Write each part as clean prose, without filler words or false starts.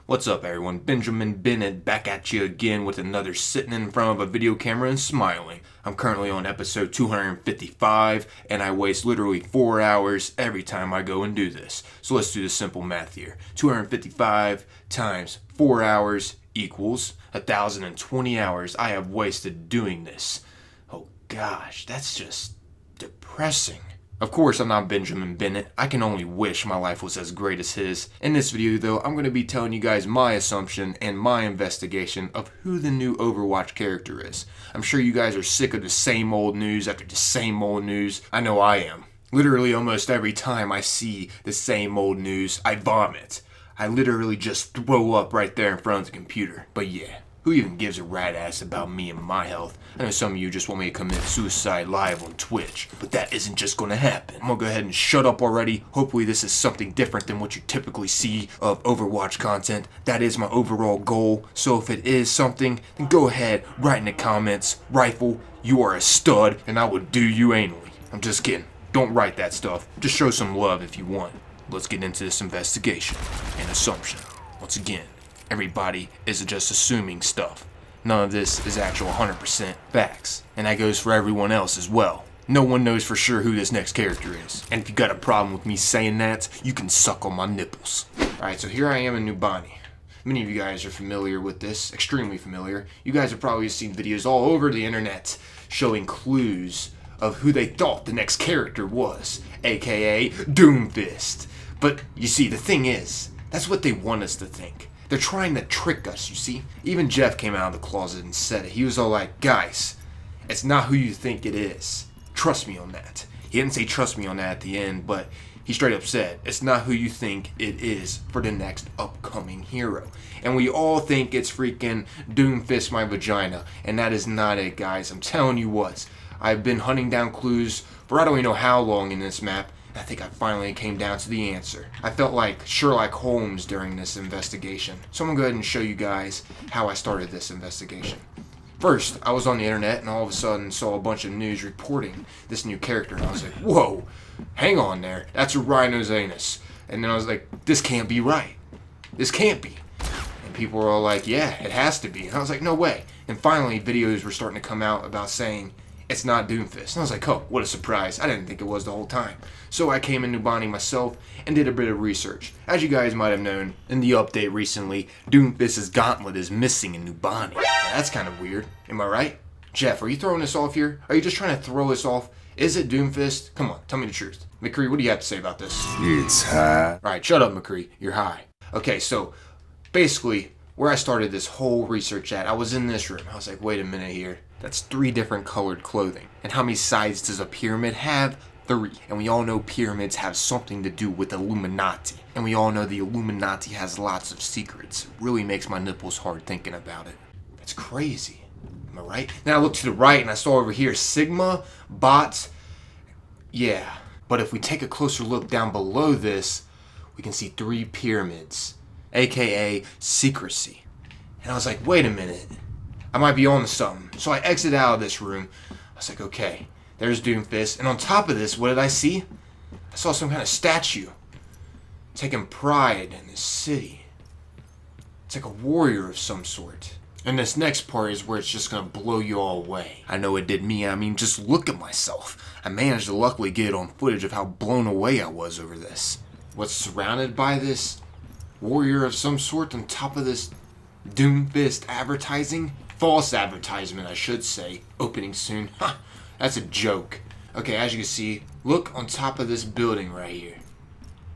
What's up everyone, Benjamin Bennett back at you again with another sitting in front of a video camera and smiling. I'm currently on episode 255 and I waste literally 4 hours every time I go and do this. So let's do the simple math here. 255 times 4 hours equals 1,020 hours I have wasted doing this. Oh gosh, that's just depressing. Of course, I'm not Benjamin Bennett. I can only wish my life was as great as his. In this video, though, I'm going to be telling you guys my assumption and my investigation of who the new Overwatch character is. I'm sure you guys are sick of the same old news after the same old news. I know I am. Literally almost every time I see the same old news, I vomit. I literally just throw up right there in front of the computer. But yeah. Who even gives a rat ass about me and my health? I know some of you just want me to commit suicide live on Twitch, but that isn't just gonna happen. I'm gonna go ahead and shut up already. Hopefully this is something different than what you typically see of Overwatch content. That is my overall goal, so if it is something, then go ahead, write in the comments, Rifle, you are a stud, and I will do you anally. I'm just kidding. Don't write that stuff. Just show some love if you want. Let's get into this investigation and assumption. Once again, everybody is just assuming stuff. None of this is actual 100% facts. And that goes for everyone else as well. No one knows for sure who this next character is. And if you got a problem with me saying that, you can suck on my nipples. Alright, so here I am in Nubani. Many of you guys are familiar with this, extremely familiar. You guys have probably seen videos all over the internet showing clues of who they thought the next character was, aka Doomfist. But you see, the thing is, that's what they want us to think. They're trying to trick us, you see? Even Jeff came out of the closet and said it. He was all like, guys, it's not who you think it is. Trust me on that. He didn't say trust me on that at the end, but he straight up said, it's not who you think it is for the next upcoming hero. And we all think it's freaking Doomfist my vagina. And that is not it, guys. I'm telling you what. I've been hunting down clues for I don't even know how long in this map. I think I finally came down to the answer. I felt like Sherlock Holmes during this investigation. So I'm gonna go ahead and show you guys how I started this investigation. First, I was on the internet and all of a sudden saw a bunch of news reporting this new character and I was like, whoa, hang on there, that's a rhino's anus. And then I was like, this can't be right. This can't be. And people were all like, yeah, it has to be. And I was like, no way. And finally, videos were starting to come out about saying, it's not Doomfist. And I was like, oh, what a surprise. I didn't think it was the whole time. So I came in Nubani myself and did a bit of research. As you guys might have known, in the update recently, Doomfist's gauntlet is missing in Nubani. Now, that's kind of weird. Am I right? Jeff, are you throwing us off here? Are you just trying to throw us off? Is it Doomfist? Come on, tell me the truth. McCree, what do you have to say about this? It's high. Alright, shut up, McCree. You're high. Okay, so basically, where I started this whole research at, I was in this room. I was like, wait a minute here. That's 3 different colored clothing. And how many sides does a pyramid have? 3. And we all know pyramids have something to do with Illuminati. And we all know the Illuminati has lots of secrets. It really makes my nipples hard thinking about it. That's crazy. Am I right? Then I looked to the right and I saw over here Sigma, Bot. Yeah. But if we take a closer look down below this, we can see 3 pyramids. AKA secrecy. And I was like, wait a minute. I might be on to something. So I exited out of this room. I was like, okay, there's Doomfist. And on top of this, what did I see? I saw some kind of statue taking pride in this city. It's like a warrior of some sort. And this next part is where it's just going to blow you all away. I know it did me. I mean, just look at myself. I managed to luckily get it on footage of how blown away I was over this. What's surrounded by this warrior of some sort on top of this Doomfist advertising? False advertisement, I should say. Opening soon. Ha! That's a joke. Okay, as you can see, look on top of this building right here.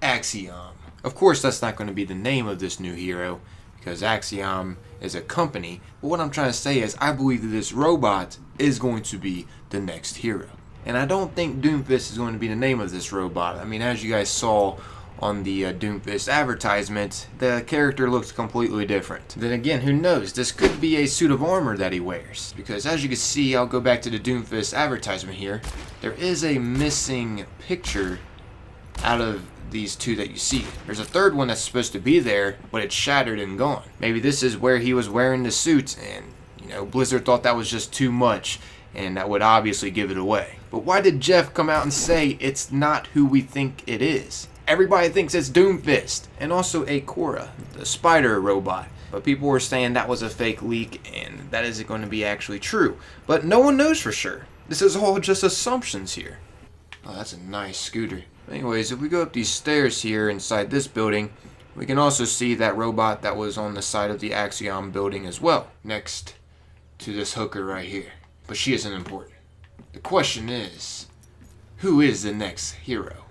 Axiom. Of course, that's not going to be the name of this new hero, because Axiom is a company. But what I'm trying to say is, I believe that this robot is going to be the next hero. And I don't think Doomfist is going to be the name of this robot. I mean, as you guys saw on the Doomfist advertisement, the character looks completely different. Then again, who knows? This could be a suit of armor that he wears. Because as you can see, I'll go back to the Doomfist advertisement here. There is a missing picture out of these 2 that you see. There's a 3rd one that's supposed to be there, but it's shattered and gone. Maybe this is where he was wearing the suit and, you know, Blizzard thought that was just too much and that would obviously give it away. But why did Jeff come out and say it's not who we think it is? Everybody thinks it's Doomfist, and also a Korra, the spider robot. But people were saying that was a fake leak, and that isn't going to be actually true. But no one knows for sure. This is all just assumptions here. Oh, that's a nice scooter. Anyways, if we go up these stairs here inside this building, we can also see that robot that was on the side of the Axiom building as well, next to this hooker right here. But she isn't important. The question is, who is the next hero?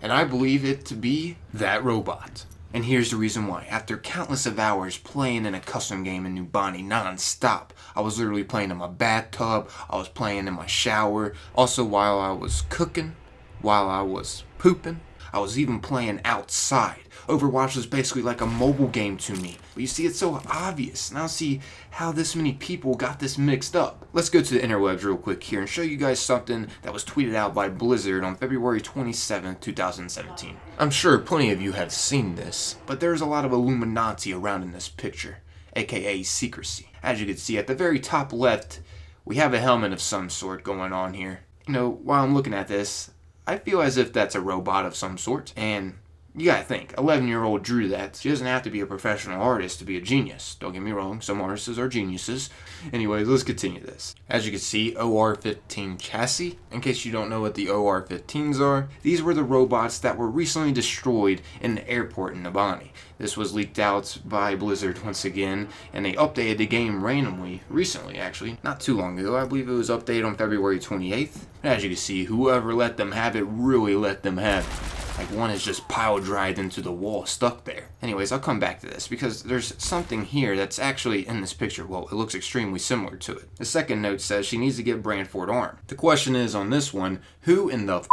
And I believe it to be that robot. And here's the reason why. After countless of hours playing in a custom game in Numbani non-stop, I was literally playing in my bathtub, I was playing in my shower, also while I was cooking, while I was pooping, I was even playing outside. Overwatch was basically like a mobile game to me. But you see, it's so obvious. And I don't see how this many people got this mixed up. Let's go to the interwebs real quick here and show you guys something that was tweeted out by Blizzard on February 27th, 2017. I'm sure plenty of you have seen this, but there's a lot of Illuminati around in this picture, aka secrecy. As you can see at the very top left, we have a helmet of some sort going on here. You know, while I'm looking at this, I feel as if that's a robot of some sort, and you gotta think, 11-year-old drew that. She doesn't have to be a professional artist to be a genius. Don't get me wrong, some artists are geniuses. Anyways, let's continue this. As you can see, OR-15 chassis. In case you don't know what the OR-15s are, these were the robots that were recently destroyed in the airport in Numbani. This was leaked out by Blizzard once again, and they updated the game randomly, recently actually, not too long ago. I believe it was updated on February 28th. And as you can see, whoever let them have it really let them have it. Like one is just pile dried into the wall, stuck there. Anyways, I'll come back to this because there's something here that's actually in this picture. Well, it looks extremely similar to it. The second note says she needs to get Branford arm. The question is on this one, who in the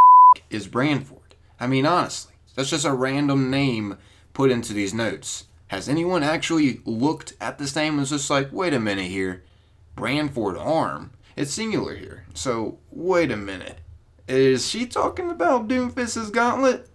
is Branford? I mean, honestly, that's just a random name put into these notes. Has anyone actually looked at this name and was just like, wait a minute here, Branford arm? It's singular here. So, wait a minute. Is she talking about Doomfist's gauntlet?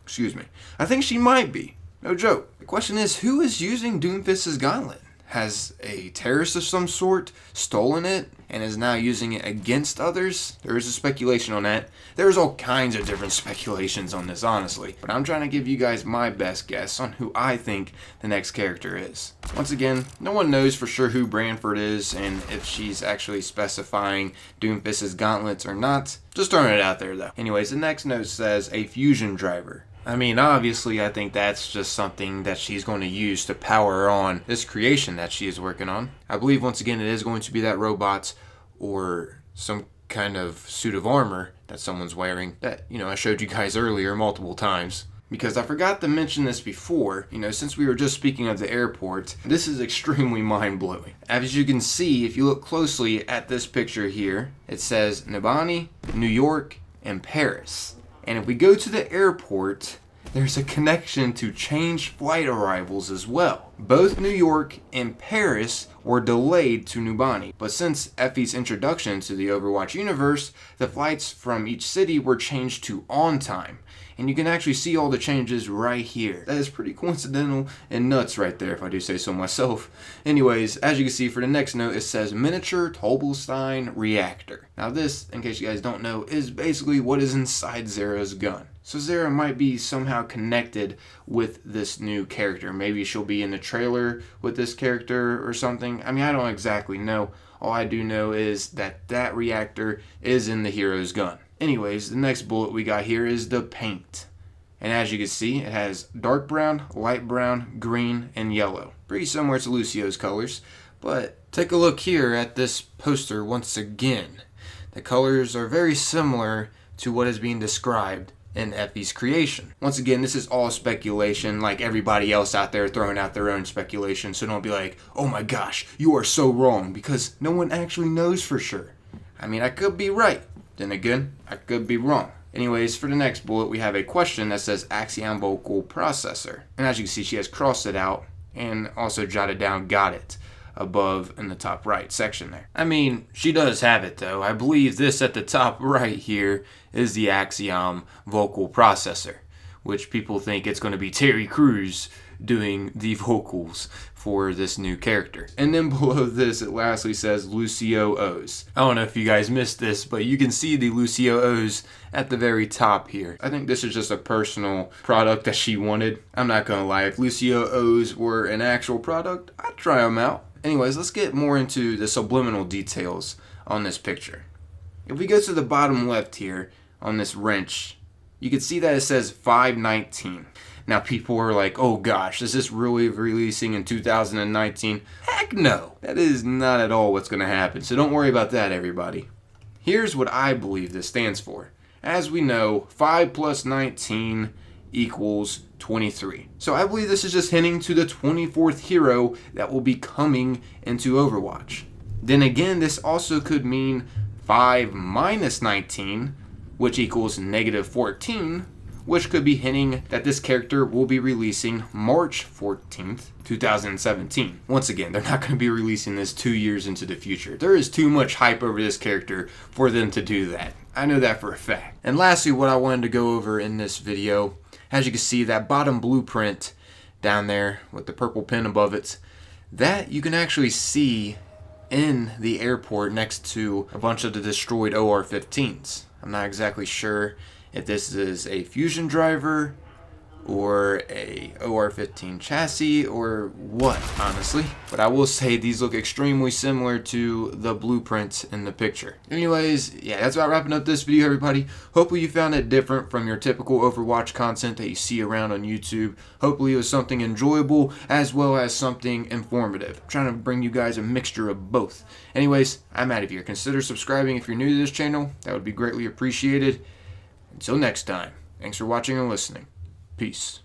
Excuse me. I think she might be. No joke. The question is, who is using Doomfist's gauntlet? Has a terrorist of some sort stolen it and is now using it against others? There is a speculation on that. There's all kinds of different speculations on this, honestly. But I'm trying to give you guys my best guess on who I think the next character is. Once again, no one knows for sure who Branford is and if she's actually specifying Doomfist's gauntlets or not. Just throwing it out there though. Anyways, the next note says a fusion driver. I mean, obviously, I think that's just something that she's going to use to power on this creation that she is working on. I believe, once again, it is going to be that robot or some kind of suit of armor that someone's wearing that, I showed you guys earlier multiple times. Because I forgot to mention this before, since we were just speaking of the airport, this is extremely mind-blowing. As you can see, if you look closely at this picture here, it says Numbani, New York, and Paris. And if we go to the airport, there's a connection to changed flight arrivals as well. Both New York and Paris were delayed to Numbani, but since Effie's introduction to the Overwatch universe, the flights from each city were changed to on time. And you can actually see all the changes right here. That is pretty coincidental and nuts right there, if I do say so myself. Anyways, as you can see, for the next note, it says miniature Tobelstein reactor. Now this, in case you guys don't know, is basically what is inside Zera's gun. So Zera might be somehow connected with this new character. Maybe she'll be in the trailer with this character or something. I mean, I don't exactly know. All I do know is that that reactor is in the hero's gun. Anyways, the next bullet we got here is the paint. And as you can see, it has dark brown, light brown, green, and yellow. Pretty similar to Lucio's colors. But take a look here at this poster once again. The colors are very similar to what is being described in Effie's creation. Once again, this is all speculation, like everybody else out there throwing out their own speculation. So don't be like, oh my gosh, you are so wrong, because no one actually knows for sure. I mean, I could be right. Then again, I could be wrong. Anyways, for the next bullet, we have a question that says Axiom Vocal Processor. And as you can see, she has crossed it out and also jotted down got it above in the top right section there. I mean, she does have it though. I believe this at the top right here is the Axiom Vocal Processor, which people think it's going to be Terry Crews doing the vocals for this new character. And then below this, it lastly says Lucio O's. I don't know if you guys missed this, but you can see the Lucio O's at the very top here. I think this is just a personal product that she wanted. I'm not gonna lie, if Lucio O's were an actual product, I'd try them out. Anyways, let's get more into the subliminal details on this picture. If we go to the bottom left here on this wrench, you can see that it says 519. Now people are like, oh gosh, is this really releasing in 2019? Heck no! That is not at all what's gonna happen, so don't worry about that, everybody. Here's what I believe this stands for. As we know, 5 plus 19 equals 23. So I believe this is just hinting to the 24th hero that will be coming into Overwatch. Then again, this also could mean 5 minus 19, which equals negative 14, which could be hinting that this character will be releasing March 14th, 2017. Once again, they're not going to be releasing this 2 years into the future. There is too much hype over this character for them to do that. I know that for a fact. And lastly, what I wanted to go over in this video, as you can see, that bottom blueprint down there with the purple pin above it, that you can actually see in the airport next to a bunch of the destroyed OR-15s. I'm not exactly sure if this is a fusion driver or a OR-15 chassis or what, honestly. But I will say these look extremely similar to the blueprints in the picture. Anyways, yeah, that's about wrapping up this video, everybody. Hopefully you found it different from your typical Overwatch content that you see around on YouTube. Hopefully it was something enjoyable as well as something informative. I'm trying to bring you guys a mixture of both. Anyways, I'm out of here. Consider subscribing if you're new to this channel. That would be greatly appreciated. Until next time, thanks for watching and listening. Peace.